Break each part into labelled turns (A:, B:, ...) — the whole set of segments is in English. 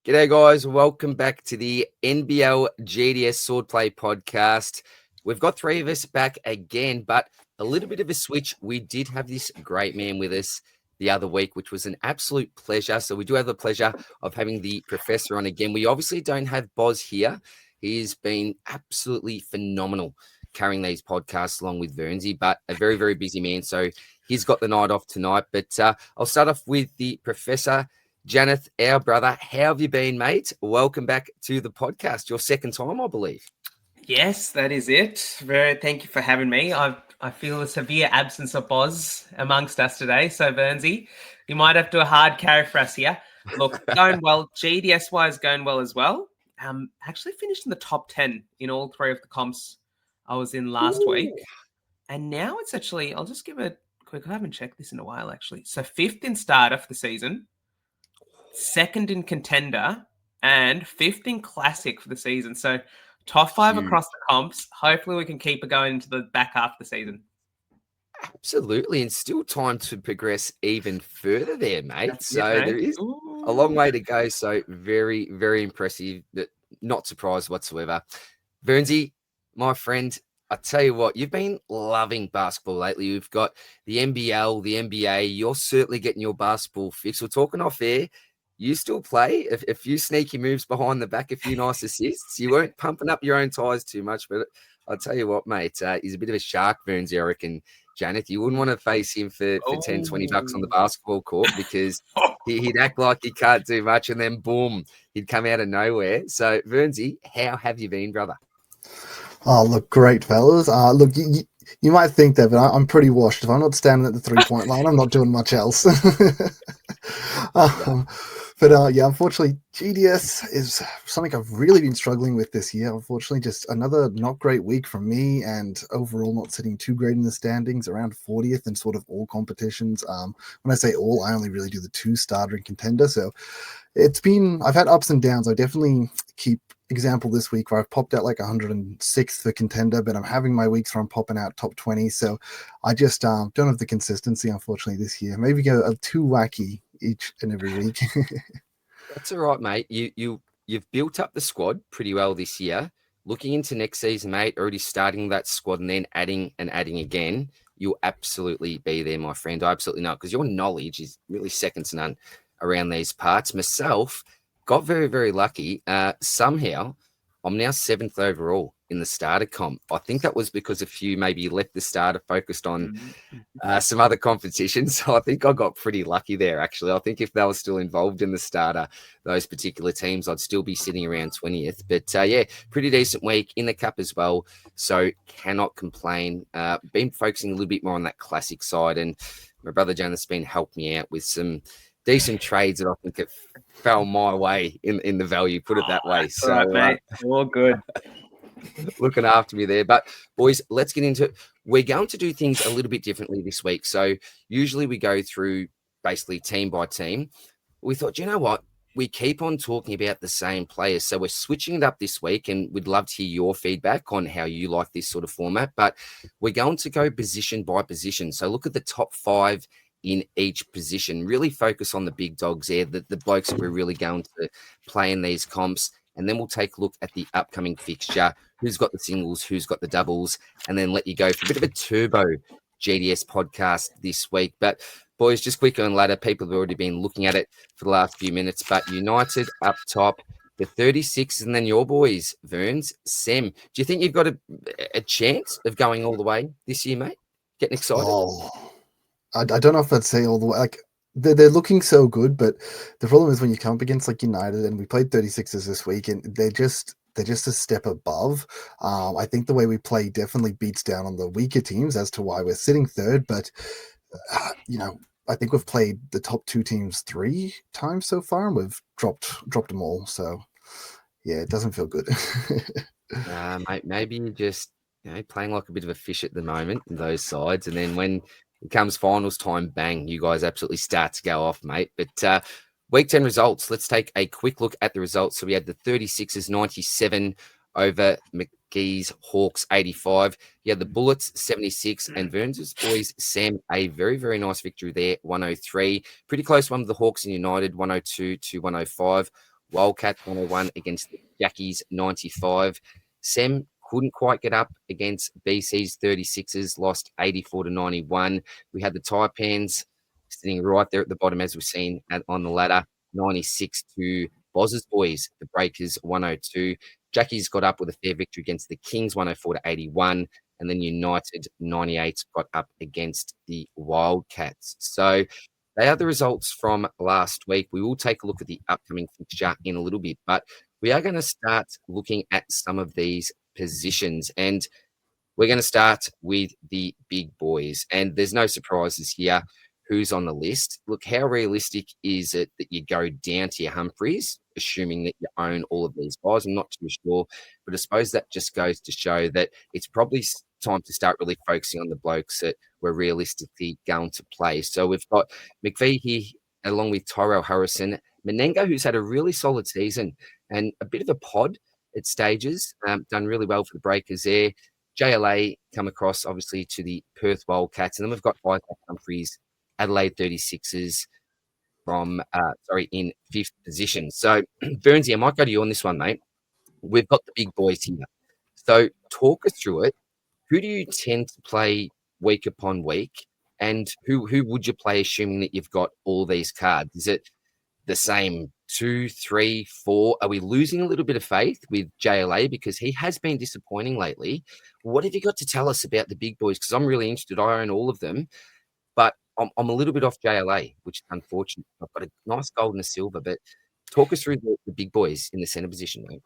A: G'day, guys. Welcome back to the NBL GDS Swordplay podcast. We've got three of us back again, but a little bit of a switch. We did have this great man with us the other week, which was an absolute pleasure. So we do have the pleasure of having the professor on again. We obviously don't have Boz here. He's been absolutely phenomenal carrying these podcasts along with Vernsey, but a very, very busy man. So he's got the night off tonight. But I'll start off with the professor. Janath, our brother, how have you been, mate? Welcome back to the podcast. Your second time, I believe.
B: Yes, that is it. Thank you for having me. I feel a severe absence of Boz amongst us today. So, Vernsey, you might have to do a hard carry for us here. Look, going well. GDS-wise, going well as well. Actually finished in the top 10 in all three of the comps I was in last week. And now it's actually, I'll just give it a quick, I haven't checked this in a while, actually. So, 5th in starter for the season. 2nd in contender, and 5th in classic for the season. So top 5 across the comps. Hopefully we can keep it going into the back half of the season.
A: Absolutely. And still time to progress even further there, mate.
B: That's
A: so
B: it, mate.
A: There is a long way to go. So very, very impressive. Not surprised whatsoever. Vernsey, my friend, I tell you what, you've been loving basketball lately. You've got the NBL, the NBA. You're certainly getting your basketball fix. We're talking off air. You still play a few sneaky moves behind the back, a few nice assists. You weren't pumping up your own tires too much, but I'll tell you what, mate, he's a bit of a shark, Vernsey, I reckon. Janath, you wouldn't want to face him for 10, 20 bucks on the basketball court because he'd act like he can't do much and then boom, he'd come out of nowhere. So, Vernsey, how have you been, brother?
C: Oh, look, great, fellas. Look, you might think that, but I'm pretty washed. If I'm not standing at the three-point line, I'm not doing much else. Yeah, unfortunately, GDS is something I've really been struggling with this year. Unfortunately, just another not great week from me, and overall not sitting too great in the standings, around 40th in sort of all competitions. When I say all, I only really do the 2 starter and contender. So I've had ups and downs. I definitely keep example this week where I've popped out like 106th for contender, but I'm having my weeks where I'm popping out top 20. So I just don't have the consistency, unfortunately, this year. Maybe go too wacky each and every week.
A: That's all right, mate. You've built up the squad pretty well this year. Looking into next season, mate, already starting that squad and then adding and adding again, you'll absolutely be there, my friend. I absolutely know, because your knowledge is really second to none around these parts. Myself, got very, very lucky. Somehow, I'm now 7th overall in the starter comp. I think that was because a few maybe left the starter, focused on some other competitions. So I think I got pretty lucky there, actually. I think if they were still involved in the starter, those particular teams, I'd still be sitting around 20th. But yeah, pretty decent week in the cup as well. So cannot complain. Been focusing a little bit more on that classic side. And my brother Janath's been helping me out with some decent trades that I think have fell my way in the value, put it that way. So,
B: all right, mate. All good.
A: Looking after me there. But, boys, let's get into it. We're going to do things a little bit differently this week. So, usually we go through basically team by team. We thought, you know what? We keep on talking about the same players. So, we're switching it up this week, and we'd love to hear your feedback on how you like this sort of format. But we're going to go position by position. So, look at the top 5 in each position. Really focus on the big dogs there, the blokes that we're really going to play in these comps. And then we'll take a look at the upcoming fixture, who's got the singles, who's got the doubles, and then let you go for a bit of a turbo GDS podcast this week. But, boys, just quicker and ladder, people have already been looking at it for the last few minutes. But United up top, the 36, and then your boys, Verns, Sem. Do you think you've got a chance of going all the way this year, mate? Getting excited?
C: Oh, I don't know if I'd say all the way. Like, they're looking so good, but the problem is when you come up against like United, and we played 36ers this week, and they're just a step above. I think the way we play definitely beats down on the weaker teams as to why we're sitting 3rd. But I think we've played the top 2 teams 3 times so far, and we've dropped them all. So yeah, it doesn't feel good.
A: Mate, maybe you're just playing like a bit of a fish at the moment in those sides, and then when it comes finals time, bang, you guys absolutely start to go off, mate. But week 10 results, let's take a quick look at the results. So we had the 36ers 97 over McGee's Hawks 85. You had the Bullets 76 and Verns' boys, Sam, a very, very nice victory there, 103. Pretty close one with the Hawks and United, 102 to 105. Wildcats 101 against the Jackies 95. Sem couldn't quite get up against BC's 36ers, lost 84 to 91. We had the Taipans sitting right there at the bottom, as we've seen on the ladder, 96 to Boz's Boys, the Breakers 102. Jackies got up with a fair victory against the Kings 104 to 81. And then United 98 got up against the Wildcats. So they are the results from last week. We will take a look at the upcoming fixture in a little bit, but we are going to start looking at some of these positions. And we're going to start with the big boys. And there's no surprises here who's on the list. Look, how realistic is it that you go down to your Humphreys, assuming that you own all of these guys? I'm not too sure, but I suppose that just goes to show that it's probably time to start really focusing on the blokes that we're realistically going to play. So we've got McVee here, along with Tyrell Harrison, Menenga, who's had a really solid season and a bit of a pod at stages, done really well for the Breakers there. JLA come across, obviously, to the Perth Wildcats. And then we've got Isaac Humphreys, Adelaide 36ers in fifth position. So, Vernsey, I might go to you on this one, mate. We've got the big boys here. So, talk us through it. Who do you tend to play week upon week? And who would you play, assuming that you've got all these cards? Is it the same 2, 3, 4? Are we losing a little bit of faith with JLA because he has been disappointing lately? What have you got to tell us about the big boys? Because I'm really interested. I own all of them, but I'm a little bit off JLA, which is unfortunate. I've got a nice gold and a silver, but talk us through the big boys in the center position, mate.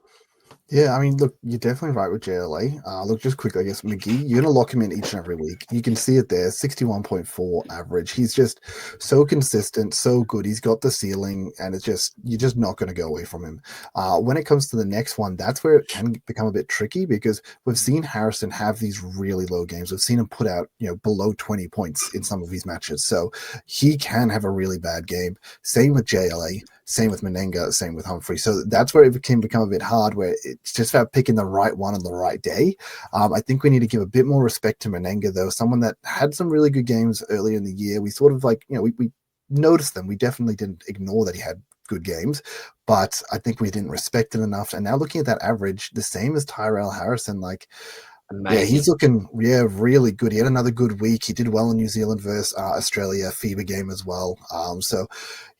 C: Yeah, I mean, look, you're definitely right with JLA. Look, just quick, I guess, McGee, you're going to lock him in each and every week. You can see it there, 61.4 average. He's just so consistent, so good. He's got the ceiling, and it's just, you're just not going to go away from him. When it comes to the next one, that's where it can become a bit tricky because we've seen Harrison have these really low games. We've seen him put out, below 20 points in some of these matches. So he can have a really bad game. Same with JLA. Same with Menenga, same with Humphrey. So that's where it can become a bit hard, where it's just about picking the right one on the right day. I think we need to give a bit more respect to Menenga, though, someone that had some really good games earlier in the year. We sort of we noticed them. We definitely didn't ignore that he had good games, but I think we didn't respect it enough. And now looking at that average, the same as Tyrell Harrison, amazing. Yeah, he's looking really good. He had another good week. He did well in New Zealand versus Australia FIBA game as well.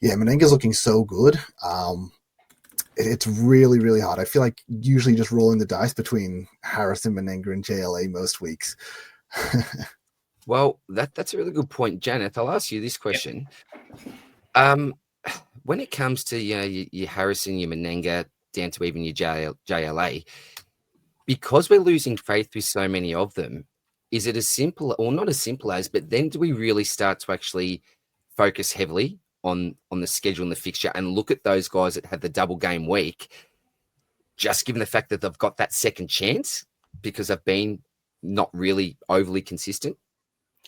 C: Menenga's looking so good. It's really, really hard. I feel like usually just rolling the dice between Harrison, Menenga, and JLA most weeks.
A: Well, that's a really good point, Janath. I'll ask you this question. Yep. When it comes to your Harrison, your Menenga, down to even your JLA, because we're losing faith with so many of them, is it as simple, or not as simple as, but then do we really start to actually focus heavily on the schedule and the fixture and look at those guys that had the double game week, just given the fact that they've got that second chance because they've been not really overly consistent?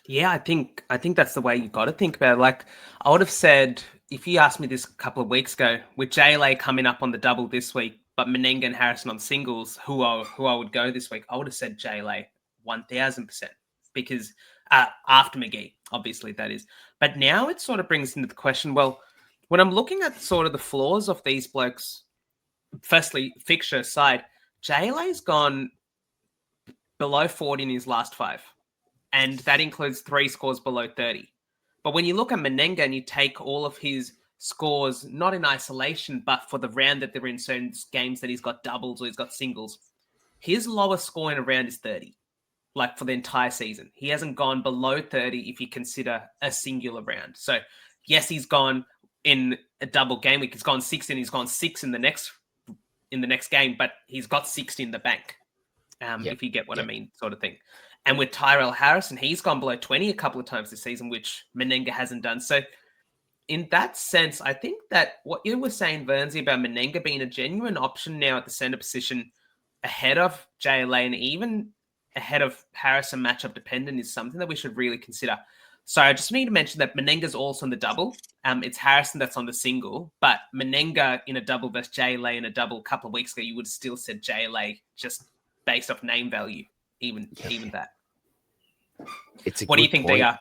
B: Yeah, I think that's the way you got to think about it. I would have said, if you asked me this a couple of weeks ago, with JLA coming up on the double this week, but Menenga and Harrison on singles, who I would go this week, I would have said JLA 1000%, because after McGee, obviously that is. But now it sort of brings into the question, well, when I'm looking at sort of the flaws of these blokes, firstly, fixture aside, JLA's gone below 40 in his last 5, and that includes 3 scores below 30. But when you look at Menenga and you take all of his scores, not in isolation, but for the round that they're in, certain games that he's got doubles or he's got singles, his lowest score in a round is 30, for the entire season. He hasn't gone below 30 if you consider a singular round. So, yes, he's gone in a double game week. He's gone 6 and he's gone 6 in the next game, but he's got 60 in the bank, if you get what I mean, sort of thing. And with Tyrell Harrison, he's gone below 20 a couple of times this season, which Menenga hasn't done. So, in that sense, I think that what you were saying, Vernsey, about Menenga being a genuine option now at the center position ahead of JLA and even ahead of Harrison matchup dependent is something that we should really consider. So I just need to mention that Menenga's also on the double. It's Harrison that's on the single, but Menenga in a double versus JLA in a double a couple of weeks ago, you would have still said JLA just based off name value, even that. What do you think, DR?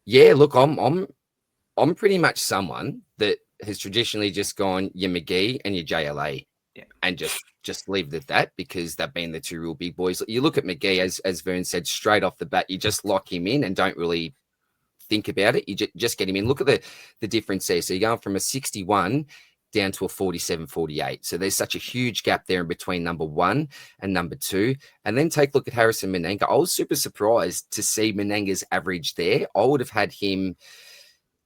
A: Yeah, look, I'm pretty much someone that has traditionally just gone your McGee and your JLA, and just leave it at that, because they've been the two real big boys. You look at McGee, as Vern said, straight off the bat, you just lock him in and don't really think about it. You just get him in. Look at the difference there. So you're going from a 61 down to a 47-48. So there's such a huge gap there in between number 1 and number 2. And then take a look at Harrison Menenga. I was super surprised to see Menenga's average there. I would have had him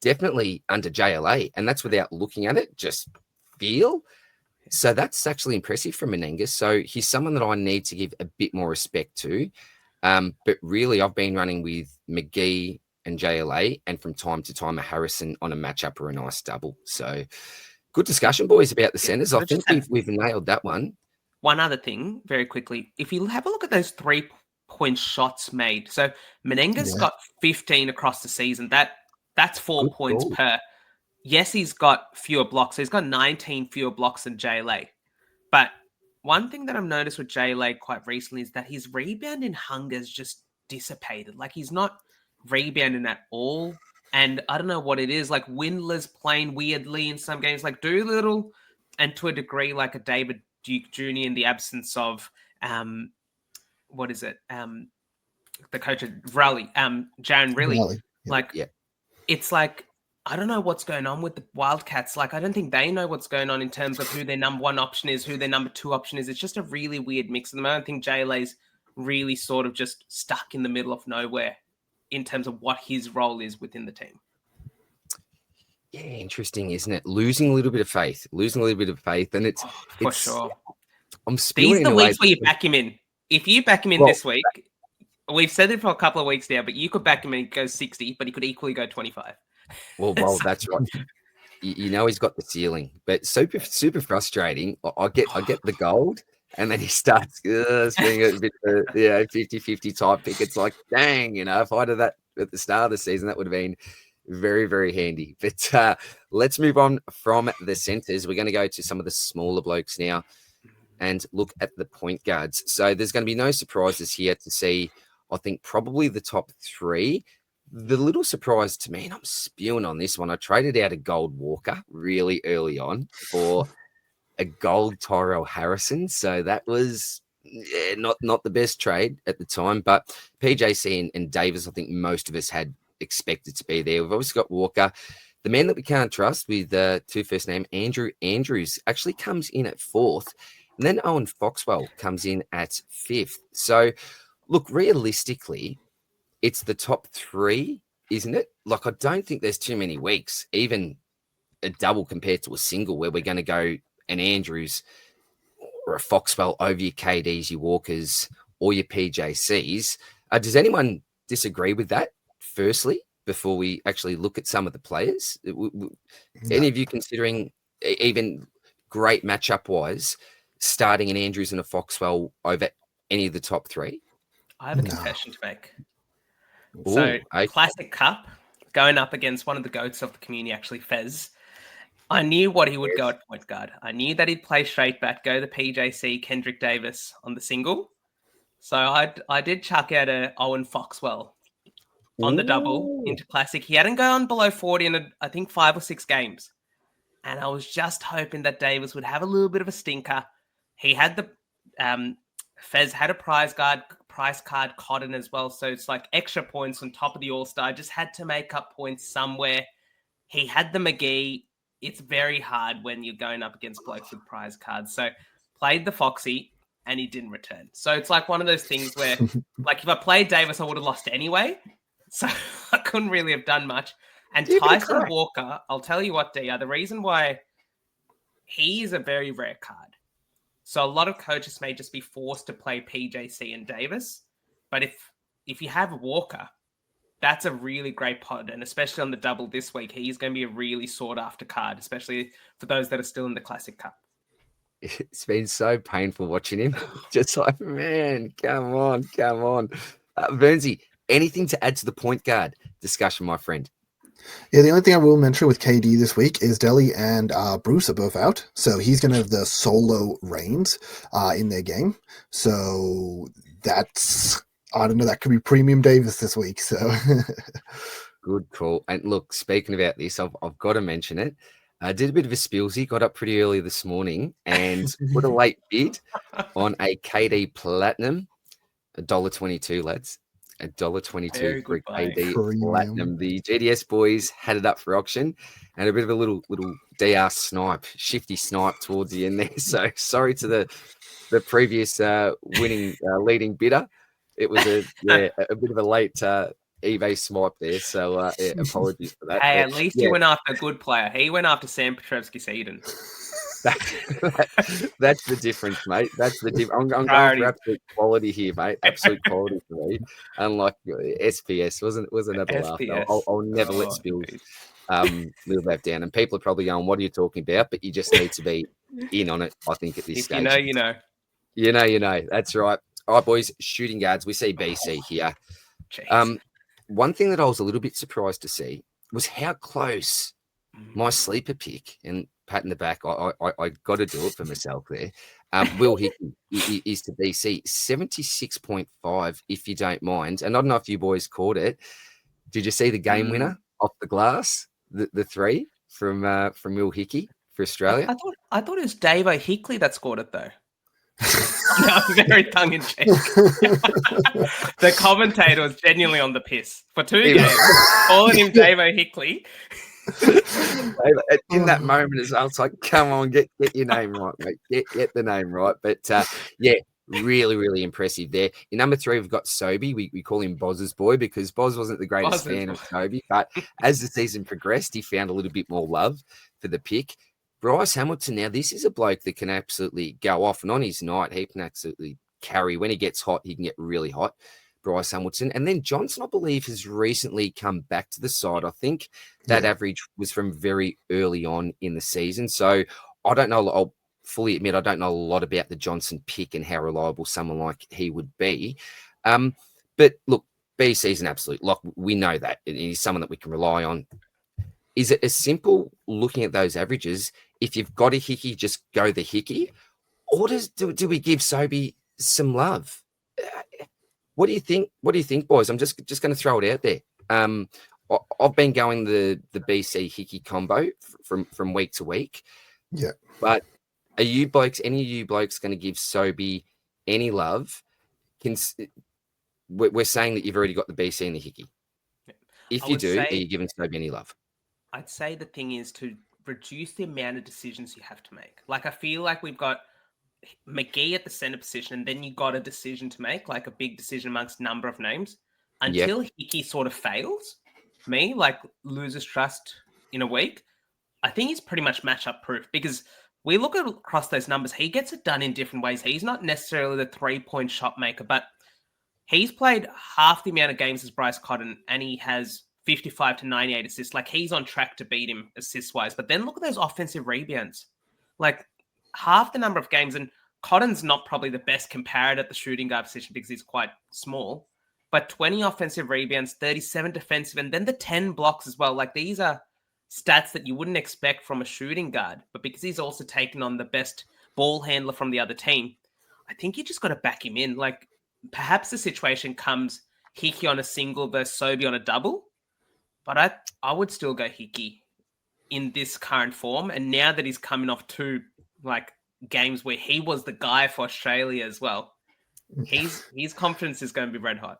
A: definitely under JLA, and that's without looking at it, just feel. So that's actually impressive from Menenga. So he's someone that I need to give a bit more respect to. But really, I've been running with McGee and JLA, and from time to time a Harrison on a matchup or a nice double. So good discussion, boys, about the centers. I think we've nailed that one.
B: One other thing, very quickly, if you have a look at those 3-point shots made, so Menenga's got 15 across the season. That's 4
A: Good
B: points
A: call.
B: per. Yes, he's got fewer blocks. So he's got 19 fewer blocks than JLA. But one thing that I've noticed with JLA quite recently is that his rebounding hunger is just dissipated. Like, he's not rebounding at all. And I don't know what it is. Like, Windler's playing weirdly in some games, like Doolittle, and to a degree, like a David Duke Jr. in the absence of what is it? The coach of Raleigh, Jaron Riley. It's like, I don't know what's going on with the Wildcats. Like, I don't think they know what's going on in terms of who their number 1 option is, who their number 2 option is. It's just a really weird mix of them. I don't think JLA's really sort of just stuck in the middle of nowhere in terms of what his role is within the team.
A: Yeah, interesting, isn't it? Losing a little bit of faith, and it's
B: for sure.
A: I'm spewing.
B: These are the weeks where you back him in. If you back him in this week, we've said it for a couple of weeks now, but you could back him in and go 60, but he could equally go 25.
A: Well, that's right. You know he's got the ceiling, but super frustrating. I get the gold, and then he starts being a bit 50-50 type pick. It's like, dang, if I'd have that at the start of the season, that would have been very, very handy. But let's move on from the centers. We're going to go to some of the smaller blokes now and look at the point guards. So there's going to be no surprises here to see, I think, probably the top 3. The little surprise to me, and I'm spewing on this one, I traded out a gold Walker really early on for a gold Tyrell Harrison. So that was not the best trade at the time. But PJC and Davis, I think most of us had expected to be there. We've obviously got Walker. The man that we can't trust with 2 first name, Andrew Andrews, actually comes in at 4th. And then Owen Foxwell comes in at 5th. So, look, realistically, it's the top 3, isn't it? Like, I don't think there's too many weeks, even a double compared to a single, where we're going to go an Andrews or a Foxwell over your KDs, your Walkers, or your PJCs. Does anyone disagree with that, firstly, before we actually look at some of the players? Any of you considering, even great matchup-wise, starting an Andrews and a Foxwell over any of the top 3?
B: I have a confession to make. So, Classic Cup, going up against one of the GOATs of the community, actually, Fez. I knew what he would go at point guard. I knew that he'd play straight back, go the PJC, Kendrick Davis on the single. So I did chuck out a Owen Foxwell on the double into Classic. He hadn't gone below 40 in, I think, 5 or 6 games. And I was just hoping that Davis would have a little bit of a stinker. He had the Fez had a price card Cotton as well. So it's like extra points on top of the All-Star. Just had to make up points somewhere. He had the McGee. It's very hard when you're going up against blokes with prize cards. So played the Foxy and he didn't return. So it's like one of those things where, like, if I played Davis, I would have lost anyway. So I couldn't really have done much. And Tyson Walker, I'll tell you what, DR, the reason why he is a very rare card. So a lot of coaches may just be forced to play PJC and Davis. But if you have Walker, that's a really great pod. And especially on the double this week, he's going to be a really sought after card, especially for those that are still in the Classic Cup.
A: It's been so painful watching him. Just like, man, come on. Vernsey, anything to add to the point guard discussion, my friend?
C: Yeah, the only thing I will mention with KD this week is Deli and Bruce are both out. So he's going to have the solo reigns in their game. So that's, I don't know, that could be premium Davis this week. So
A: good call. And look, speaking about this, I've got to mention it. I did a bit of a spillsy, got up pretty early this morning and put a late bid on a KD Platinum, $1.22, lads. $1.22
B: Very
A: for a
B: good buy.
A: KD
C: Premium.
A: Platinum. The GDS boys had it up for auction and a bit of a little DR snipe, shifty snipe towards the end there. So sorry to the previous winning leading bidder. It was a bit of a late eBay swipe there. So yeah, apologies for that.
B: Hey,
A: But,
B: at least
A: yeah,
B: he went after a good player. He went after Sam Petrevsky-Seedon.
A: that's the difference, mate. That's the difference. I'm going
B: Priority.
A: for absolute quality here, mate. Absolute quality for me. Unlike SPS, was another laugh.
B: SPS.
A: I'll never let
B: Oh,
A: Spills
B: geez.
A: live that down. And people are probably going, "What are you talking about?" But you just need to be in on it. I think at this
B: If
A: stage,
B: you know, you know.
A: you know. That's right. All right, boys. Shooting guards. We see BC here.
B: Jeez.
A: One thing that I was a little bit surprised to see was how close my sleeper pick, and pat in the back, I got to do it for myself there. Will Hickey is to BC 76.5, if you don't mind. And I don't know if you boys caught it. Did you see the game winner off the glass? The three from Will Hickey for Australia?
B: I thought it was Davo Hickley that scored it though. No, very tongue in cheek. The commentator was genuinely on the piss for 2 games, calling him Davo Hickley.
A: In that moment as well, it's like, come on, get your name right, mate. Get the name right. But yeah, really impressive there. In number 3, we've got Sobey. We call him Boz's boy because Boz wasn't the greatest fan of Sobey, but as the season progressed, he found a little bit more love for the pick. Bryce Hamilton, now this is a bloke that can absolutely go off, and on his night, he can absolutely carry. When he gets hot, he can get really hot. Bryce Hamilton. And then Johnson, I believe, has recently come back to the side. I think that average was from very early on in the season. So I don't know. I'll fully admit I don't know a lot about the Johnson pick and how reliable someone like he would be. But look, BC's an absolute lock. We know that. He's someone that we can rely on. Is it as simple looking at those averages? If you've got a Hickey, just go the Hickey? Or do we give Sobey some love? What do you think? What do you think, boys? I'm just going to throw it out there. I've been going the BC Hickey combo from week to week.
C: Yeah.
A: But are you blokes, any of you blokes, going to give Sobey any love? We're saying that you've already got the BC and the Hickey. If you do, are you giving Sobey any love?
B: I'd say the thing is to reduce the amount of decisions you have to make. Like, I feel like we've got McGee at the center position, and then you got a decision to make, like a big decision amongst a number of names. Until Hickey sort of fails, like loses trust in a week, I think he's pretty much matchup proof because we look across those numbers. He gets it done in different ways. He's not necessarily the 3-point shot maker, but he's played half the amount of games as Bryce Cotton, and he has 55 to 98 assists. Like, he's on track to beat him assist-wise. But then look at those offensive rebounds. Like, half the number of games, and Cotton's not probably the best comparator at the shooting guard position because he's quite small, but 20 offensive rebounds, 37 defensive, and then the 10 blocks as well. Like, these are stats that you wouldn't expect from a shooting guard, but because he's also taken on the best ball handler from the other team, I think you just got to back him in. Like, perhaps the situation comes Hickey on a single versus Sobey on a double, but I would still go Hickey in this current form. And now that he's coming off 2 games where he was the guy for Australia as well, his confidence is going to be red hot.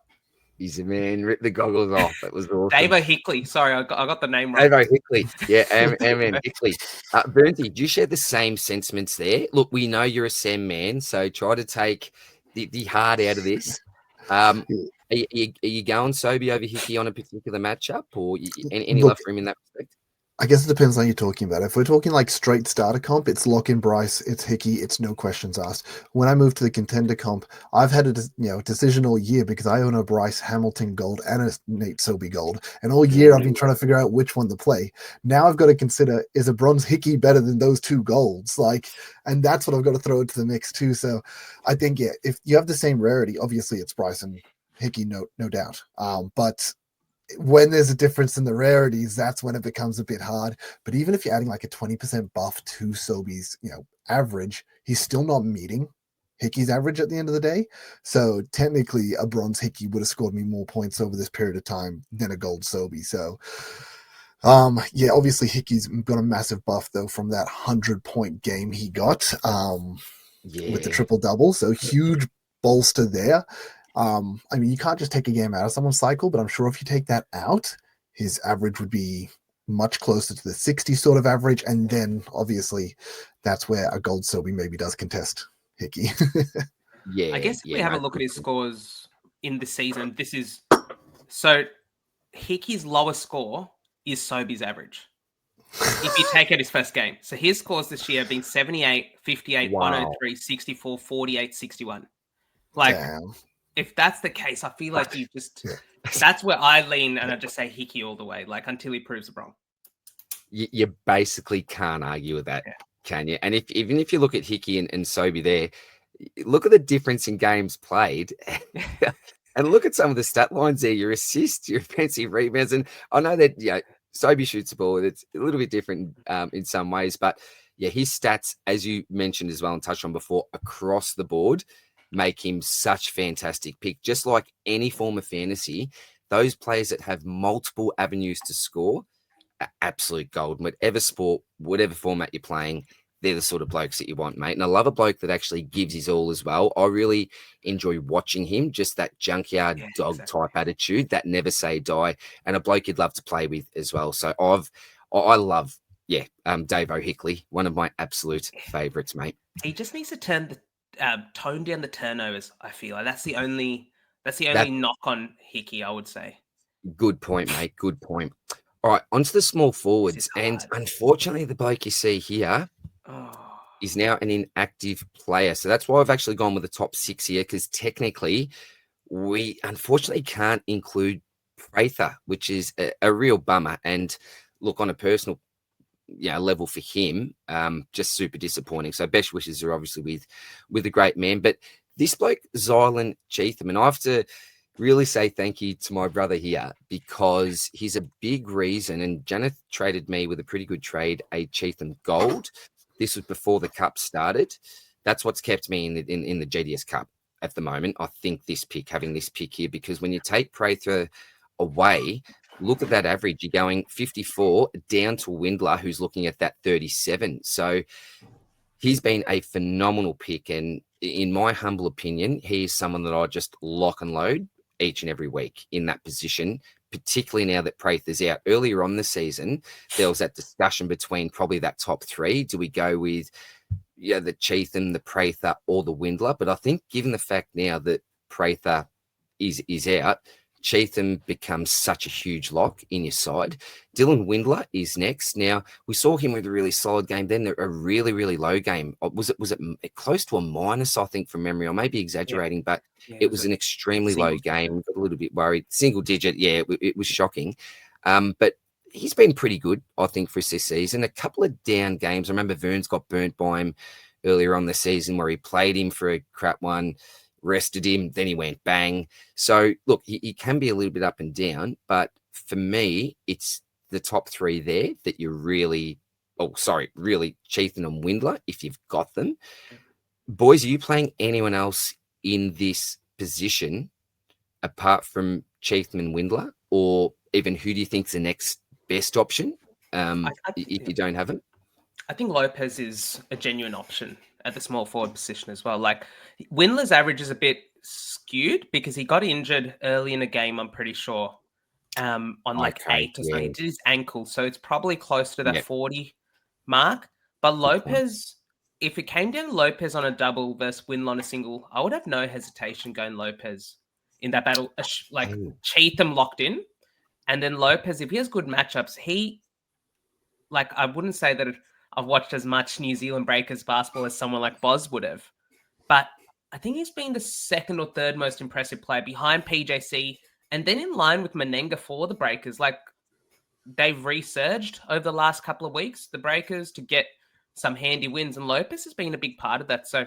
A: He's a man. Rip the goggles off. That was awesome.
B: Davo Hickley. Sorry, I got the name right.
A: Davo Hickley. Yeah, Amen Hickley. Bernsey, do you share the same sentiments there? Look, we know you're a Sam man, so try to take the hard out of this. Are you going Sobey over Hickey on a particular matchup, or any love for him in that respect?
C: I guess it depends on who you're talking about. If we're talking like straight starter comp, it's lock in Bryce, it's Hickey, it's no questions asked. When I moved to the contender comp, I've had a decision all year because I own a Bryce Hamilton gold and a Nate Sobey gold, and all year I've been trying to figure out which one to play. Now I've got to consider, is a bronze Hickey better than those 2 golds? And that's what I've got to throw into the mix too. So I think if you have the same rarity, obviously it's Bryce and Hickey, no doubt. But when there's a difference in the rarities, that's when it becomes a bit hard. But even if you're adding like a 20% buff to Sobey's, average, he's still not meeting Hickey's average at the end of the day. So technically a bronze Hickey would have scored me more points over this period of time than a gold Sobey. So Yeah, obviously Hickey's got a massive buff though from that 100-point game he got with the
A: Yeah.
C: triple double. So huge bolster there. I mean, you can't just take a game out of someone's cycle, but I'm sure if you take that out, his average would be much closer to the 60 sort of average. And then obviously that's where a gold Sobe maybe does contest Hickey.
A: Yeah.
B: I guess if
A: yeah,
B: we have
A: no,
B: a look at his
A: good.
B: scores in the season, this is so Hickey's lowest score is Sobe's average. If you take out his first game. So his scores this year have been 78, 58,
A: Wow.
B: 103, 64, 48, 61. Like,
C: Damn.
B: if that's the case, I feel like you just that's where I lean and I just say Hickey all the way, like until he proves it wrong.
A: You basically can't argue with that,
B: Yeah.
A: can you? And even if you look at Hickey and Sobe there, look at the difference in games played. And look at some of the stat lines there, your assists, your offensive rebounds. And I know that, Sobe shoots the ball. It's a little bit different in some ways, but yeah, his stats, as you mentioned as well and touched on before, across the board make him such a fantastic pick. Just like any form of fantasy, those players that have multiple avenues to score are absolute gold. Whatever sport, whatever format you're playing, they're the sort of blokes that you want, mate. And I love a bloke that actually gives his all as well. I really enjoy watching him, just that junkyard dog type attitude, that never say die, and a bloke you'd love to play with as well. So I love, Dave O'Hickley, one of my absolute favourites, mate.
B: He just needs to tone down the turnovers. I feel like that's the only knock on Hickey, I would say.
A: Good point, mate. Good point. All right, onto the small forwards. And unfortunately, the bloke you see here is now an inactive player. So that's why I've actually gone with the top 6 here, because technically we unfortunately can't include Prather, which is a real bummer. And look, on a personal level for him, just super disappointing. So best wishes are obviously with a great man. But this bloke, Zylan Cheatham, and I have to really say thank you to my brother here, because he's a big reason. And Janath traded me with a pretty good trade, a Cheatham Gold. This was before the Cup started. That's what's kept me in the GDS Cup at the moment. I think having this pick here, because when you take Prather away, look at that average. You're going 54 down to Windler, who's looking at that 37. So he's been a phenomenal pick. And in my humble opinion, he's someone that I just lock and load each and every week in that position, particularly now that Prather's out. Earlier on the season, there was that discussion between probably that top 3. Do we go with the Cheatham, the Prather, or the Windler? But I think given the fact now that Prather is out, Cheatham becomes such a huge lock in your side. Dylan Windler is next. Now, we saw him with a really solid game, then a really, really low game. Was it close to a minus, I think, from memory? I may be exaggerating, but it was an extremely low game. Got a little bit worried. Single digit, it was shocking. But he's been pretty good, I think, for this season. A couple of down games. I remember Verns got burnt by him earlier on the season, where he played him for a crap one, rested him, then he went bang. So look, he can be a little bit up and down, but for me, it's the top 3 there that you're really Cheatham and Windler, if you've got them. Boys, are you playing anyone else in this position apart from Cheatham and Windler, or even who do you think's the next best option if you don't have them?
B: I think Lopez is a genuine option at the small forward position as well. Like, Windler's average is a bit skewed because he got injured early in the game, I'm pretty sure, on 8 or something. He did his ankle, so it's probably close to that 40 mark. But Lopez, if it came down to Lopez on a double versus Windler on a single, I would have no hesitation going Lopez in that battle. Cheatham locked in, and then Lopez, if he has good matchups, I wouldn't say that I've watched as much New Zealand Breakers basketball as someone like Boz would have, but I think he's been the 2nd or 3rd most impressive player behind PJC, and then in line with Menenga for the Breakers. Like, they've resurged over the last couple of weeks, the Breakers, to get some handy wins, and Lopez has been a big part of that. So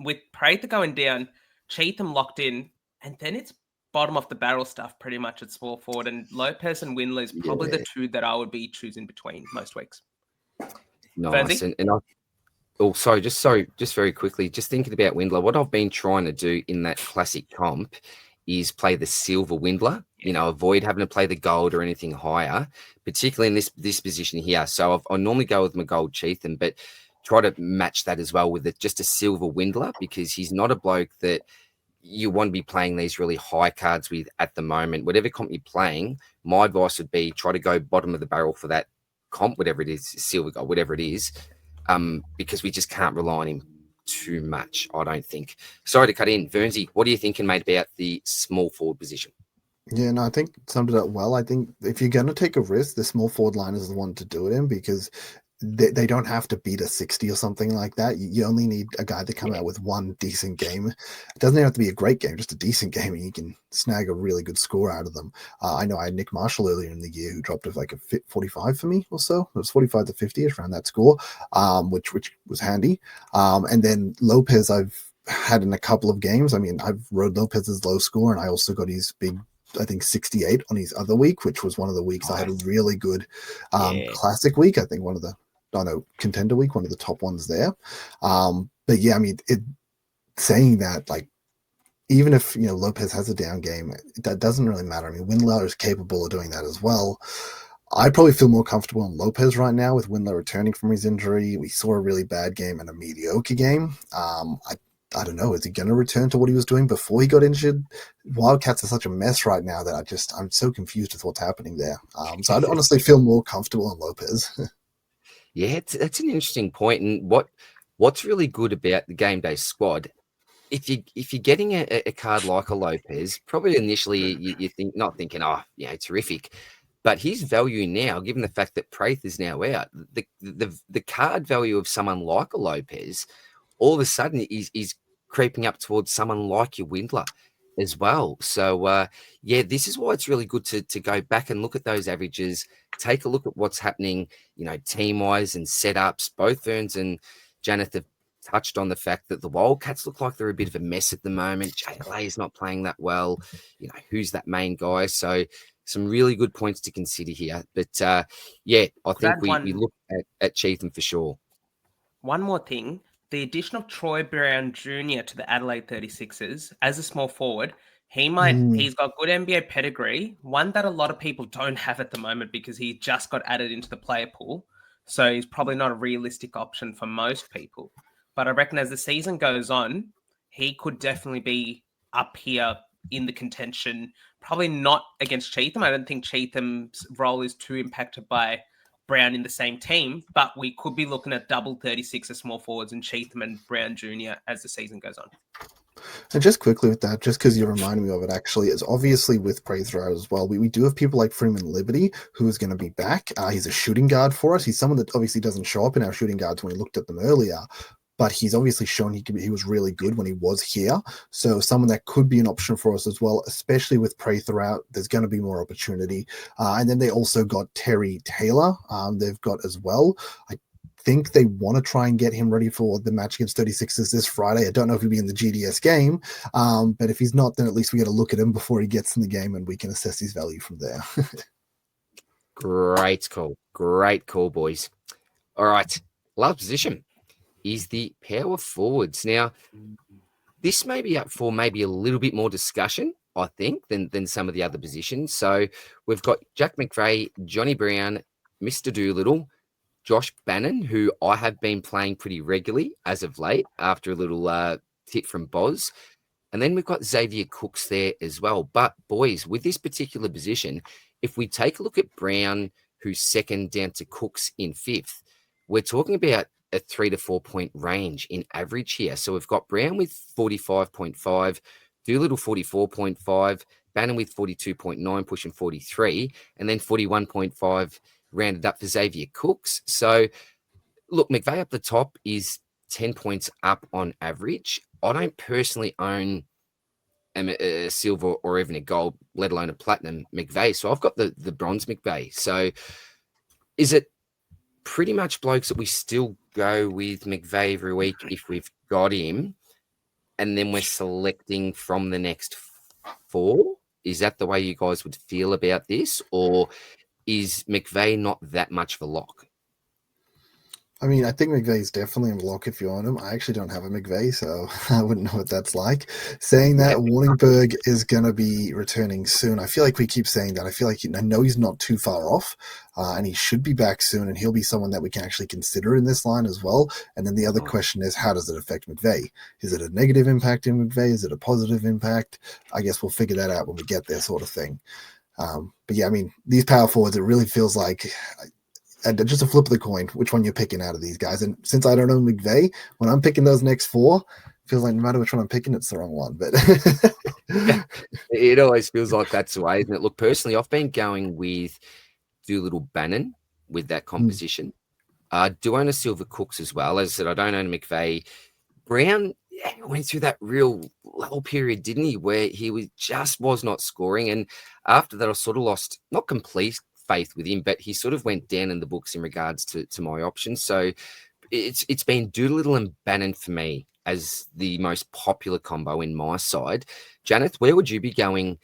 B: with Prather going down, Cheatham locked in, and then it's bottom of the barrel stuff pretty much at small forward, and Lopez and Windler is probably the 2 that I would be choosing between most weeks.
A: Nice. Just very quickly, just thinking about Windler, what I've been trying to do in that classic comp is play the silver Windler avoid having to play the gold or anything higher, particularly in this position here. So I normally go with my gold Cheatham, but try to match that as well with just a silver Windler, because he's not a bloke that you want to be playing these really high cards with at the moment. Whatever comp you're playing, my advice would be try to go bottom of the barrel for that comp, whatever it is, silver gold, whatever it is, because we just can't rely on him too much, I don't think. Sorry to cut in. Vernsey, what are you thinking, mate, about the small forward position?
C: Yeah, no, I think summed it up well. I think if you're going to take a risk, the small forward line is the one to do it in, because they don't have to beat a 60 or something like that. You only need a guy to come out with one decent game. It doesn't even have to be a great game, just a decent game, and you can snag a really good score out of them. I know I had Nick Marshall earlier in the year who dropped a 45 for me or so. It was 45 to 50-ish around that score, which was handy. And then Lopez I've had in a couple of games. I mean, I've rode Lopez's low score, and I also got his big, I think 68 on his other week, which was one of the weeks I had a really good classic week. I think contender week, one of the top ones there. But yeah, I mean, saying that, like, even if Lopez has a down game, that doesn't really matter. I mean, Windler is capable of doing that as well. I probably feel more comfortable in Lopez right now with Windler returning from his injury. We saw a really bad game and a mediocre game. I don't know. Is he going to return to what he was doing before he got injured? Wildcats are such a mess right now that I'm so confused with what's happening there. So I honestly feel more comfortable in Lopez.
A: Yeah, that's an interesting point. And what's really good about the game day squad, if you're getting a card like a Lopez, probably initially you think, not thinking, terrific, but his value now, given the fact that Praith is now out, the card value of someone like a Lopez, all of a sudden is creeping up towards someone like your Windler as well. So this is why it's really good to go back and look at those averages, take a look at what's happening, team wise and setups. Both Verns and Janath have touched on the fact that the Wildcats look like they're a bit of a mess at the moment. JLA is not playing that well. Who's that main guy? So some really good points to consider here. But I think we look at Cheatham for sure.
B: One more thing. The addition of Troy Brown Jr. to the Adelaide 36ers as a small forward, he's got good NBA pedigree, one that a lot of people don't have at the moment because he just got added into the player pool. So he's probably not a realistic option for most people. But I reckon as the season goes on, he could definitely be up here in the contention, probably not against Cheatham. I don't think Cheatham's role is too impacted by Brown in the same team, but we could be looking at double 36 as small forwards and Cheatham and Brown Jr. as the season goes on.
C: And just quickly with that, just because you reminded me of it, actually, is obviously with Prather as well. We do have people like Freeman Liberty, who is going to be back. He's a shooting guard for us. He's someone that obviously doesn't show up in our shooting guards when we looked at them earlier, but he's obviously shown he was really good when he was here. So someone that could be an option for us as well, especially with Prather out, there's going to be more opportunity. And then they also got Terry Taylor. They've got as well. I think they want to try and get him ready for the match against 36ers this Friday. I don't know if he'll be in the GDS game, but if he's not, then at least we got to look at him before he gets in the game and we can assess his value from there.
A: Great call, boys. All right, last position is the power forwards. Now, this may be up for maybe a little bit more discussion, I think, than some of the other positions. So we've got Jack McVeigh, Johnny Brown, Mr. Doolittle, Josh Bannon, who I have been playing pretty regularly as of late after a little tip from Boz. And then we've got Xavier Cooks there as well. But, boys, with this particular position, if we take a look at Brown, who's second down to Cooks in fifth, we're talking about a 3 to 4 point range in average here. So we've got Brown with 45.5, Doolittle 44.5, Bannon with 42.9, pushing 43, and then 41.5 rounded up for Xavier Cooks. So, look, McVeigh up the top is 10 points up on average. I don't personally own a silver or even a gold, let alone a platinum McVeigh. So I've got the bronze McVeigh. So is it pretty much blokes that we still go with McVeigh every week if we've got him, and then we're selecting from the next four? Is that the way you guys would feel about this? Or is McVeigh not that much of a lock?
C: I mean, I think McVeigh's definitely a lock if you own him. I actually don't have a McVeigh, so I wouldn't know what that's like. Saying that, Warningberg is going to be returning soon. I feel like we keep saying that. I feel like I know he's not too far off, and he should be back soon, and he'll be someone that we can actually consider in this line as well. And then the other question is, how does it affect McVeigh? Is it a negative impact in McVeigh? Is it a positive impact? I guess we'll figure that out when we get there, sort of thing. But yeah, I mean, these power forwards, it really feels like... And just a flip of the coin, which one you're picking out of these guys. And since I don't know McVeigh, when I'm picking those next four, it feels like no matter which one I'm picking, it's the wrong one. But
A: it always feels like that's the way, isn't it? Look, personally, I've been going with Doolittle Bannon with that composition. I do own a Silver Cooks as well. As I said, I don't own a McVeigh. Brown went through that real low period, didn't he, where he was not scoring. And after that, I sort of lost, not complete faith with him, but he sort of went down in the books in regards to my options. So it's been Doolittle and Bannon for me as the most popular combo in my side. Janath, where would you be going?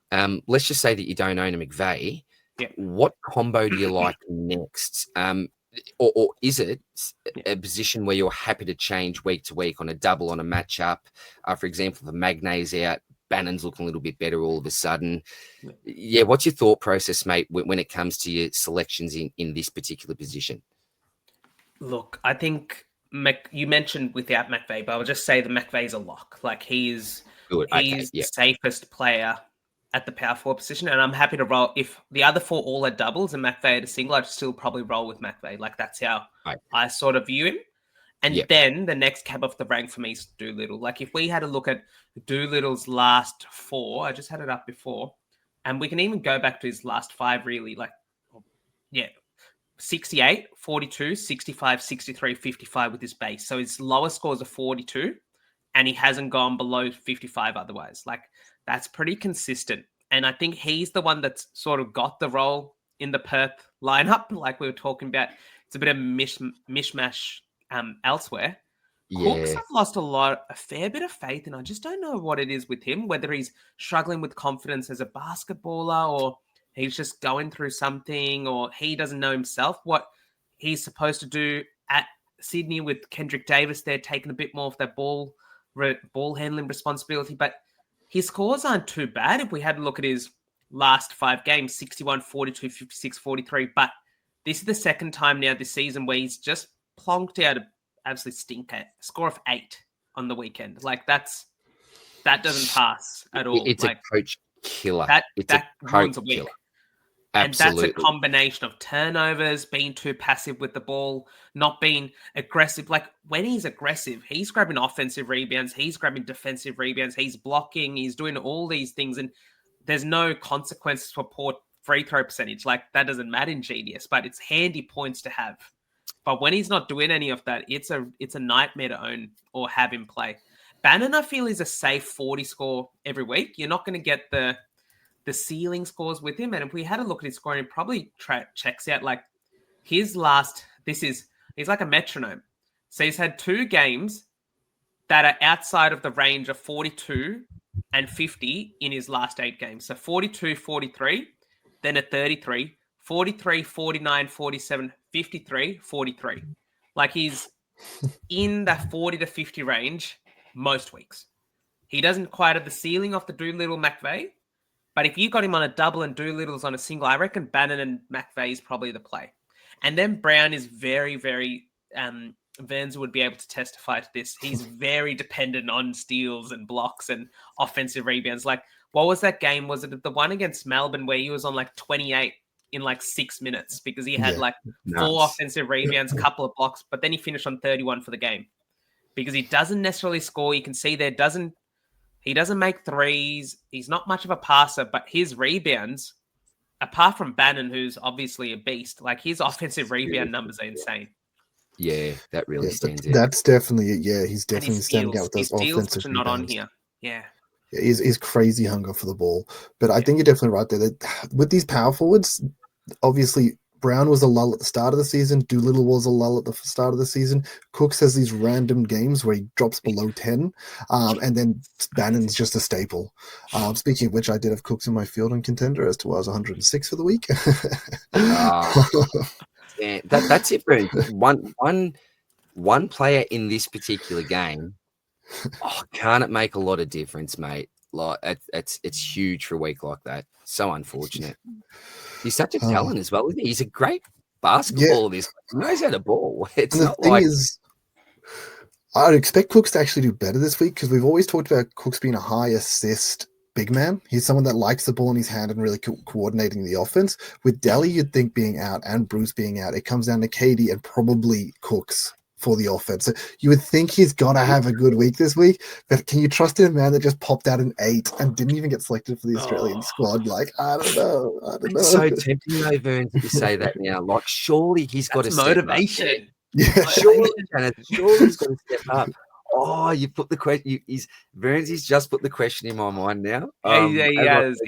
A: Let's just say that you don't own a McVeigh.
B: Yeah.
A: What combo do you like next? Or is it a position where you're happy to change week to week on a double, on a matchup? For example, the Magnay's out, Bannon's looking a little bit better all of a sudden. Yeah, what's your thought process, mate, when it comes to your selections in this particular position?
B: Look, I think you mentioned without McVeigh, but I'll just say the McVeigh's a lock. Like he's the safest player at the power forward position, and I'm happy to roll. If the other four all are doubles and McVeigh at a single, I'd still probably roll with McVeigh. Like that's how I sort of view him. And then the next cab off the rank for me is Doolittle. Like if we had a look at Doolittle's last four, I just had it up before, and we can even go back to his last five really. 68, 42, 65, 63, 55 with his base. So his lowest scores are 42, and he hasn't gone below 55 otherwise. Like that's pretty consistent. And I think he's the one that's sort of got the role in the Perth lineup, like we were talking about. It's a bit of mishmash elsewhere. Cooks have lost a fair bit of faith, and I just don't know what it is with him, whether he's struggling with confidence as a basketballer or he's just going through something or he doesn't know himself what he's supposed to do at Sydney with Kendrick Davis there taking a bit more of that ball handling responsibility. But his scores aren't too bad if we had a look at his last five games, 61, 42, 56, 43. But this is the second time now this season where he's just plonked out an absolute stinker, score of 8 on the weekend. Like that doesn't pass at all.
A: It's
B: like,
A: a coach killer.
B: That ruins a week.
A: Killer.
B: And
A: Absolutely.
B: that's a combination of turnovers, being too passive with the ball, not being aggressive. Like when he's aggressive, he's grabbing offensive rebounds, he's grabbing defensive rebounds, he's blocking, he's doing all these things, and there's no consequences for poor free throw percentage. Like that doesn't matter in GDS, but it's handy points to have. But when he's not doing any of that, it's a nightmare to own or have him play. Bannon, I feel, is a safe 40 score every week. You're not going to get the ceiling scores with him. And if we had a look at his scoring, it probably checks out. Like his he's like a metronome. So he's had 2 games that are outside of the range of 42 and 50 in his last 8 games. So 42, 43, then a 33, 43, 49, 47, 53, 43. Like he's in the 40 to 50 range most weeks. He doesn't quite have the ceiling off the Doolittle McVeigh, but if you got him on a double and Doolittle's on a single, I reckon Bannon and McVeigh is probably the play. And then Brown is very, very, Verns would be able to testify to this. He's very dependent on steals and blocks and offensive rebounds. Like, what was that game? Was it the one against Melbourne where he was on like 28 in like 6 minutes because he had 4 offensive rebounds, couple of blocks, but then he finished on 31 for the game because he doesn't necessarily score. You can see there he doesn't make threes. He's not much of a passer, but his rebounds, apart from Bannon, who's obviously a beast, like his offensive rebound numbers are insane.
A: Yeah, that really stands out.
C: That's definitely it. Yeah, he's definitely standing out with those offensive rebounds.
B: Not on here. Yeah.
C: He's crazy hunger for the ball. But I think you're definitely right there. That with these power forwards, obviously Brown was a lull at the start of the season. Doolittle was a lull at the start of the season. Cooks has these random games where he drops below 10. And then Bannon's just a staple. Speaking of which, I did have Cooks in my field on contender as to why I was 106 for the week.
A: Yeah, that's it, Verns. One player in this particular game. Oh, can't it make a lot of difference, mate? Like it's huge for a week like that. So unfortunate. He's such a talent as well, isn't he? He's a great
C: Yeah,
A: basketballer. This he knows how to ball. It's
C: and the
A: not
C: thing
A: like
C: is, I'd expect Cooks to actually do better this week because we've always talked about Cooks being a high assist big man. He's someone that likes the ball in his hand and really coordinating the offense. With Delhi, you'd think being out and Bruce being out, it comes down to Katie and probably Cooks for the offense. So you would think he's got to have a good week this week, but can you trust in a man that just popped out an 8 and didn't even get selected for the Australian squad? Like, I don't know.
A: it's so tempting though, Verns, that you say that now. Like, surely he's got to
B: motivation.
C: Yeah.
A: Surely, Janath, surely he's got to step up. Oh, you put the question. He's just put the question in my mind now.
B: He has.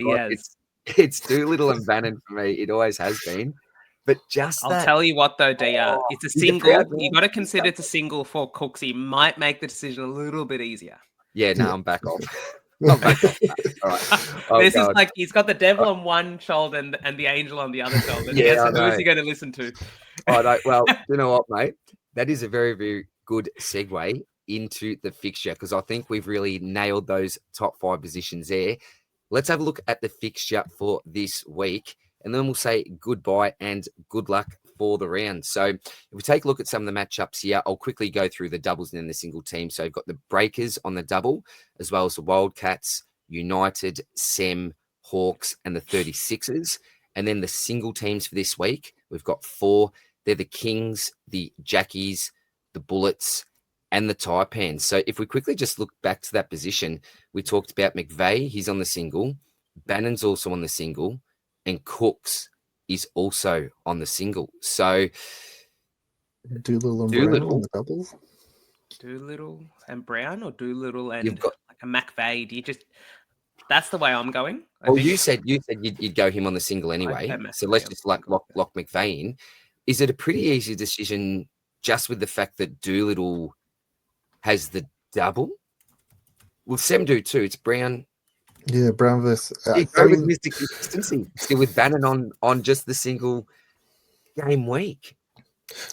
A: It's Doolittle and Bannon for me. It always has been. But just
B: I'll tell you what though, DR, it's a
A: he's a
B: single.
A: proud man.
B: You got to consider it's a single for Cooks. He might make the decision a little bit easier.
A: Yeah, no, I'm back off. I'm back off. All right. Oh,
B: this
A: God.
B: is like he's got the devil on one shoulder and the angel on the other shoulder.
A: Yeah,
B: So
A: I
B: who
A: know.
B: is he going to listen to?
A: I know. Well, you know what, mate? That is a very, very good segue into the fixture because I think we've really nailed those top 5 positions there. Let's have a look at the fixture for this week, and then we'll say goodbye and good luck for the round. So if we take a look at some of the matchups here, I'll quickly go through the doubles and then the single team. So you've got the Breakers on the double, as well as the Wildcats, United, Sem, Hawks, and the 36ers. And then the single teams for this week, we've got 4. They're the Kings, the Jackies, the Bullets, and the Taipans. So if we quickly just look back to that position, we talked about McVeigh, he's on the single. Bannon's also on the single. And Cooks is also on the single. So
C: Doolittle and Brown on the doubles.
B: Doolittle and Brown or Doolittle and
A: you've got
B: like a McVeigh? Do you just... That's the way I'm going.
A: Well, you said you'd go him on the single anyway. So let's just lock McVeigh in. Is it a pretty easy decision just with the fact that Doolittle has the double? Well, Sem do too. It's Brown.
C: Yeah, Brown versus.
A: Go with Mystic Consistency. Still with Bannon on just the single game week.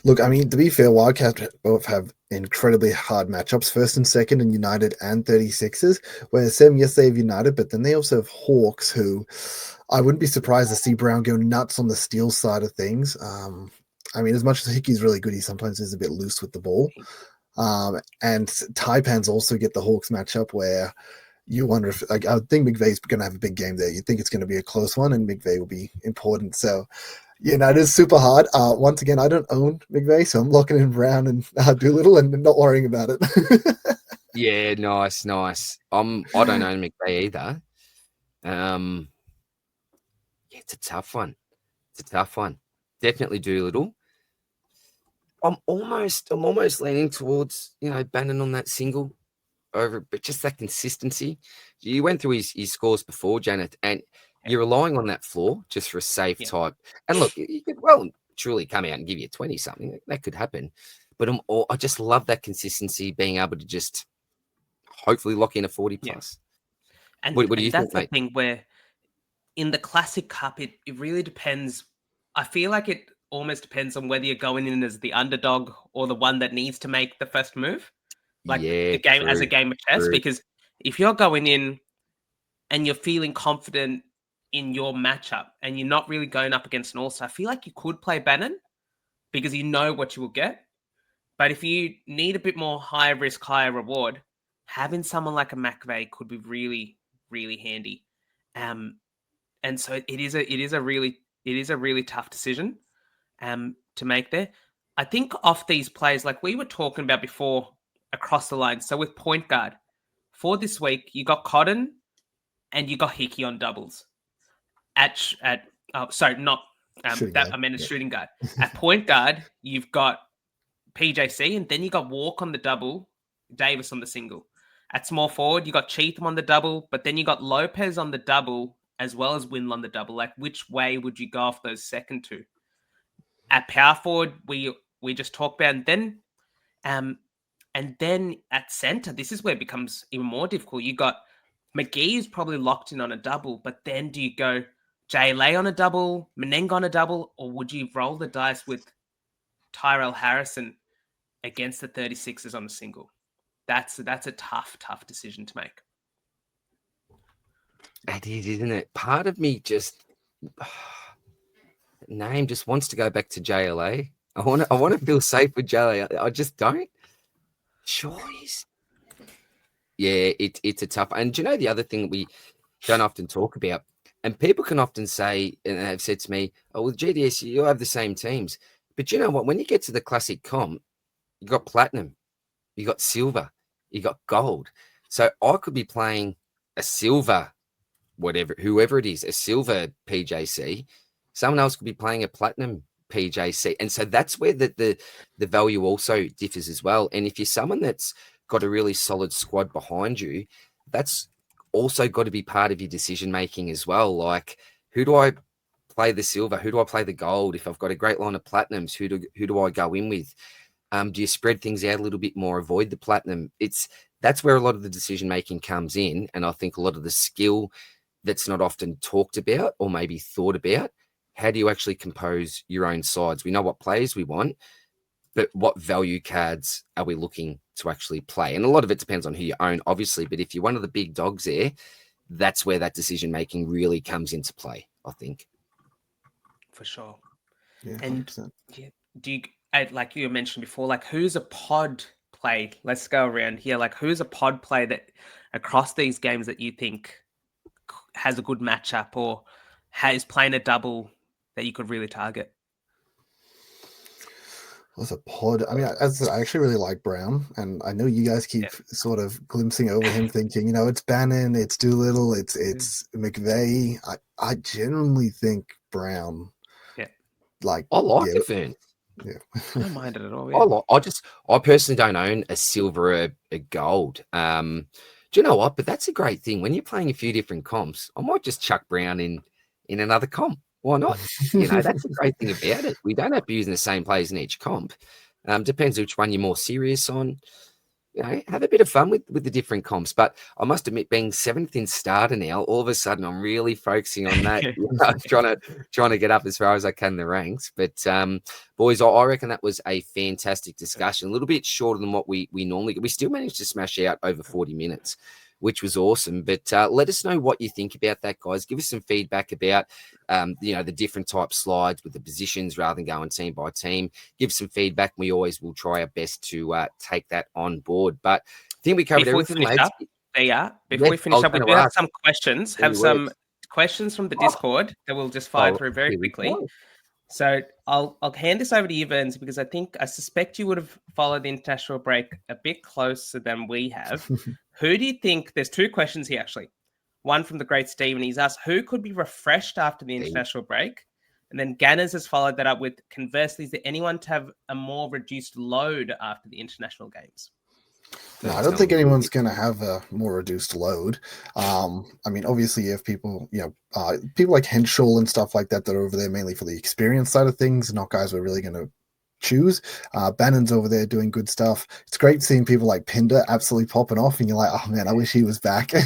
C: Look, I mean, to be fair, Wildcats both have incredibly hard matchups, first and second, and United and 36ers. Whereas Sem, yes, they have United, but then they also have Hawks, who I wouldn't be surprised to see Brown go nuts on the steal side of things. I mean, as much as Hickey's really good, he sometimes is a bit loose with the ball. And Taipans also get the Hawks matchup where you wonder if, like, I think McVeigh's going to have a big game there. You think it's going to be a close one, and McVeigh will be important. So, you know, it is super hard. Once again, I don't own McVeigh, so I'm locking in Brown and Doolittle and not worrying about it.
A: Yeah, nice. I don't own McVeigh either. Yeah, it's a tough one. Definitely Doolittle. I'm almost leaning towards, Bannon on that single over, but just that consistency. You went through his scores before, Janath, and you're relying on that floor just for a safe type. And look, you could truly come out and give you 20 something. That could happen. But I just love that consistency, being able to just hopefully lock in a 40 plus.
B: And
A: what do you
B: think,
A: mate?
B: That's the thing where in the Classic Cup, it really depends. I feel like it almost depends on whether you're going in as the underdog or the one that needs to make the first move. Like the game as a game of chess. Because if you're going in and you're feeling confident in your matchup and you're not really going up against an all-star, I feel like you could play Bannon because you know what you will get. But if you need a bit more high risk, higher reward, having someone like a McVeigh could be really, really handy. And so it is a really tough decision to make there. I think off these plays, like we were talking about before, across the line. So with point guard for this week, you got Cotton and you got Hickey on doubles. I meant a shooting guard. At point guard, you've got PJC, and then you got Walk on the double, Davis on the single. At small forward, you got Cheatham on the double, but then you got Lopez on the double as well as Windle on the double. Like, which way would you go off those second two? At power forward, we just talked about, and then at center, this is where it becomes even more difficult. You got McGee is probably locked in on a double, but then do you go Jay Lay on a double, Menenga on a double, or would you roll the dice with Tyrell Harrison against the 36ers on a single. That's a tough decision to make.
A: It is, isn't it? Part of me just name just wants to go back to JLA. I want to feel safe with JLA. I just don't. Sure is. Yeah, it's a tough. And do you know the other thing that we don't often talk about? And people can often say, and have said to me, "Oh, with GDS, you have the same teams." But you know what? When you get to the classic comp, you got platinum, you got silver, you got gold. So I could be playing a silver, whoever it is, a silver PJC. Someone else could be playing a platinum PJC, and so that's where the value also differs as well. And if you're someone that's got a really solid squad behind you, that's also got to be part of your decision making as well. Like, who do I play the silver? Who do I play the gold? If I've got a great line of platinums, who do I go in with? Do you spread things out a little bit more? Avoid the platinum. That's where a lot of the decision making comes in, and I think a lot of the skill that's not often talked about or maybe thought about. How do you actually compose your own sides? We know what players we want, but what value cards are we looking to actually play? And a lot of it depends on who you own, obviously. But if you're one of the big dogs there, that's where that decision making really comes into play, I think.
B: For sure.
C: Yeah, 100%.
B: And do you, like you mentioned before, like who's a pod play? Let's go around here. Like who's a pod play that across these games that you think has a good matchup or is playing a double that you could really target?
C: Was a pod. I mean, I actually really like Brown, and I know you guys keep sort of glimpsing over him, thinking, it's Bannon, it's Doolittle, it's McVeigh. I genuinely think Brown.
B: Yeah,
C: like
A: I like it, Vern.
C: Yeah,
B: I don't mind it at all. Yeah.
A: I personally don't own a silver or a gold. Do you know what? But that's a great thing when you're playing a few different comps. I might just chuck Brown in another comp. Why not? That's a great thing about it. We don't have to be using the same players in each comp. Depends which one you're more serious on. Have a bit of fun with the different comps. But I must admit, being 7th in starter now, all of a sudden I'm really focusing on that. trying to get up as far as I can in the ranks. But boys, I reckon that was a fantastic discussion. A little bit shorter than what we normally get. We still managed to smash out over 40 minutes, which was awesome. But let us know what you think about that, guys. Give us some feedback about, the different type slides with the positions rather than going team by team. Give some feedback. We always will try our best to take that on board. But I think we covered everything, lads.
B: Before we finish up, we do have some questions. Some questions from the Discord that we'll just fire through very quickly. So I'll hand this over to you, Verns, because I suspect you would have followed the international break a bit closer than we have. Who do you think? There's 2 questions here, actually. One from the great Stephen. He's asked, who could be refreshed after the international break? And then Ganners has followed that up with, conversely, is there anyone to have a more reduced load after the international games?
C: No, I don't think anyone's going to have a more reduced load. I mean, obviously, you have people, people like Henshaw and stuff like that are over there mainly for the experience side of things, not guys we're really going to choose. Bannon's over there doing good stuff. It's great seeing people like Pinder absolutely popping off, and you're like, oh man, I wish he was back. Which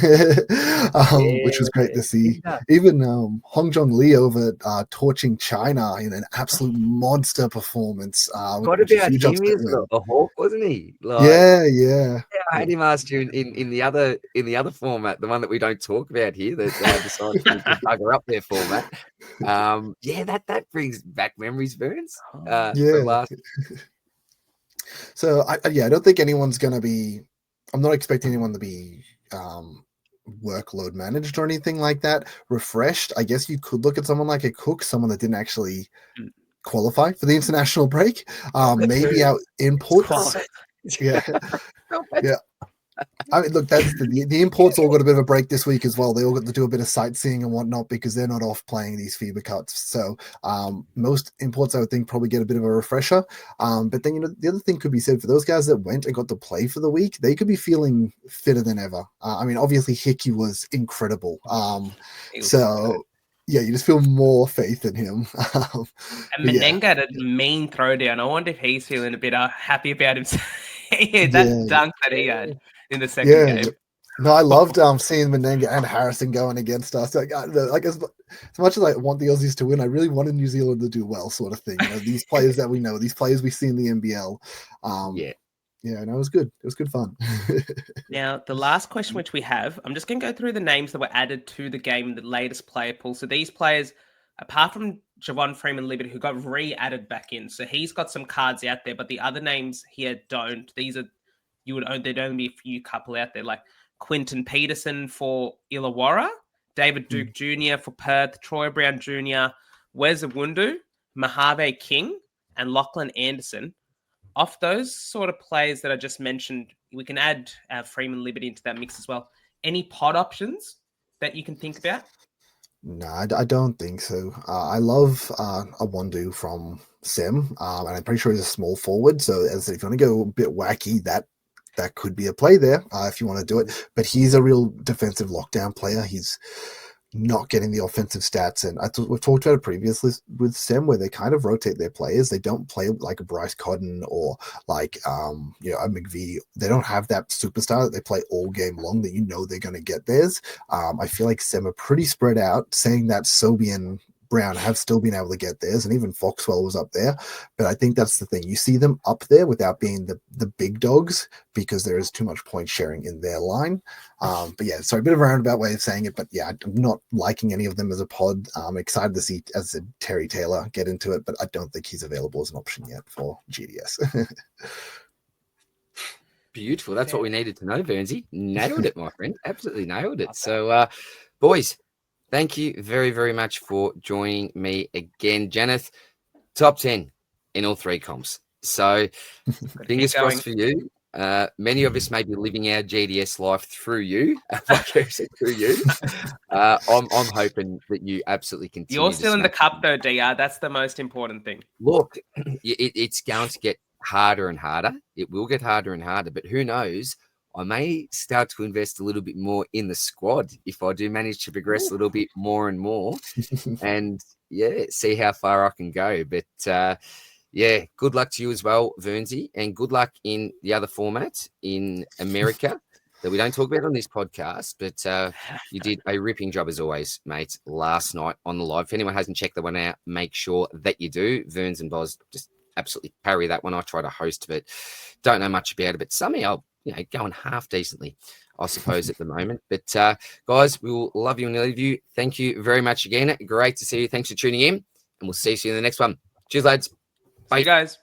C: was great to see. Yeah. Even Hong Jong Lee over torching China in an absolute monster performance.
A: What about him? The Hawk, wasn't he?
C: Yeah.
A: I had him last year in the other format, the one that we don't talk about here, that decided to bugger up their format. That brings back memories, Verns.
C: So I don't think anyone's going to be. I'm not expecting anyone to be workload managed or anything like that. Refreshed. I guess you could look at someone like a Cook, someone that didn't actually qualify for the international break. Maybe our inputs. Yeah. I mean, look, that's the imports all got a bit of a break this week as well. They all got to do a bit of sightseeing and whatnot because they're not off playing these FIBA cuts. So most imports, I would think, probably get a bit of a refresher. But then, the other thing could be said for those guys that went and got to play for the week, they could be feeling fitter than ever. I mean, obviously, Hickey was incredible. Yeah, you just feel more faith in him.
B: And Menenga had a mean throwdown. I wonder if he's feeling a bit happy about himself. That dunk that he had in the second game.
C: No, I loved seeing Menenga and Harrison going against us. Like as much as I want the Aussies to win, I really wanted New Zealand to do well, sort of thing. You know, these players that we know, these players we see in the NBL. Yeah, no, it was good. It was good fun.
B: Now, the last question which we have, I'm just going to go through the names that were added to the game, the latest player pool. So these players, apart from Javon Freeman Liberty, who got re-added back in, so he's got some cards out there, but the other names here don't. These are, there'd only be a few couple out there, like Quinton Peterson for Illawarra, David Duke Jr. for Perth, Troy Brown Jr., Wes Awundu, Mojave King, and Lachlan Anderson. Off those sort of players that I just mentioned, we can add Freeman Liberty into that mix as well. Any pod options that you can think about?
C: No, I don't think so. I love Awundu from Sim, and I'm pretty sure he's a small forward. So as I said, if you want to go a bit wacky, that could be a play there if you want to do it. But he's a real defensive lockdown player. He's not getting the offensive stats, and we've talked about it previously with Sem, where they kind of rotate their players. They don't play like a Bryce Cotton or like a McVie. They don't have that superstar that they play all game long that they're going to get theirs. I feel like Sem are pretty spread out. Saying that, Sobey and Brown have still been able to get theirs, and even Foxwell was up there. But I think that's the thing. You see them up there without being the big dogs because there is too much point sharing in their line. But yeah, sorry, a bit of a roundabout way of saying it. But yeah, I'm not liking any of them as a pod. I'm excited to see, as I said, Terry Taylor get into it, but I don't think he's available as an option yet for GDS.
A: Beautiful. That's what we needed to know, Vernsey. Nailed it, my friend. Absolutely nailed it. So, boys, thank you very, very much for joining me again. Janath, top 10 in all three comps. So fingers crossed for you. Many of us may be living our GDS life through you. Through you. I'm hoping that you absolutely continue.
B: You're still in the cup though, DR. That's the most important thing.
A: Look, it's going to get harder and harder. It will get harder and harder, but who knows? I may start to invest a little bit more in the squad if I do manage to progress a little bit more and more, and see how far I can go. But good luck to you as well, Vernsey, and good luck in the other format in America that we don't talk about on this podcast. But you did a ripping job as always, mate, last night on the live. If anyone hasn't checked that one out, make sure that you do. Verns and Boz just absolutely carry that one. I try to host, but don't know much about it. But somehow, going half decently, I suppose, at the moment. But guys, we will love you and leave you. Thank you very much again. Great to see you. Thanks for tuning in, and we'll see you in the next one. Cheers, lads.
B: Bye, guys.